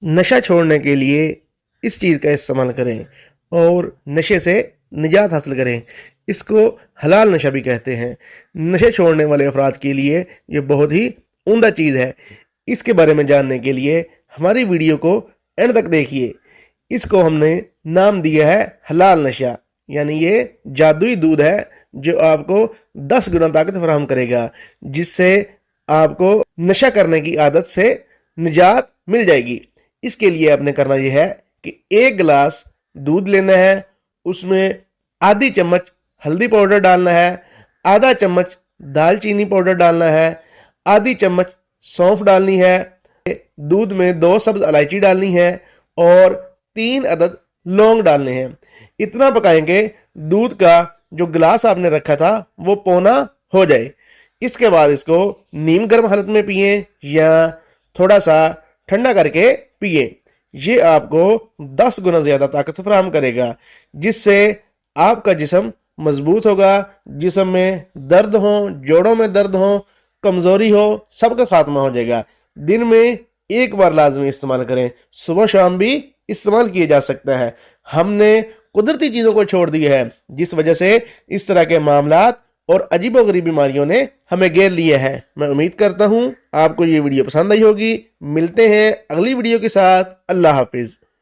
नशा छोड़ने के लिए इस चीज़ का इस्तेमाल करें और नशे से निजात हासिल करें। इसको हलाल नशा भी कहते हैं। नशे छोड़ने वाले अफराद के लिए ये बहुत ही उम्दा चीज़ है। इसके बारे में जानने के लिए हमारी वीडियो को एंड तक देखिए। इसको हमने नाम दिया है हलाल नशा, यानी ये जादुई दूध है जो आपको 10 गुना ताकत फराहम करेगा, जिससे आपको नशा करने की आदत से निजात मिल जाएगी। इसके लिए आपने करना यह है कि 1 गिलास दूध लेना है, उसमें आधी चम्मच हल्दी पाउडर डालना है, आधा चम्मच दालचीनी पाउडर डालना है, आधी चम्मच सौंफ डालनी है, दूध में 2 सब्ज इलायची डालनी है और 3 अदद लौंग डालने हैं। इतना पकाएंगे दूध का जो गिलास आपने रखा था वो पौना हो जाए। इसके बाद इसको नीम गर्म हालत में पिए या थोड़ा सा ठंडा करके पिए। ये आपको 10 गुना ज्यादा ताकत फराहम करेगा, जिससे आपका जिस्म मजबूत होगा। जिस्म में दर्द हो, जोड़ों में दर्द हो, कमजोरी हो, सबका खात्मा हो जाएगा। दिन में 1 बार लाजमी इस्तेमाल करें, सुबह शाम भी इस्तेमाल किया जा सकता है। हमने कुदरती चीजों को छोड़ दिया है, जिस वजह से इस तरह के मामलात और अजीबोगरीब बीमारियों ने हमें घेर लिया है। मैं उम्मीद करता हूं आपको ये वीडियो पसंद आई होगी। मिलते हैं अगली वीडियो के साथ। अल्लाह हाफिज।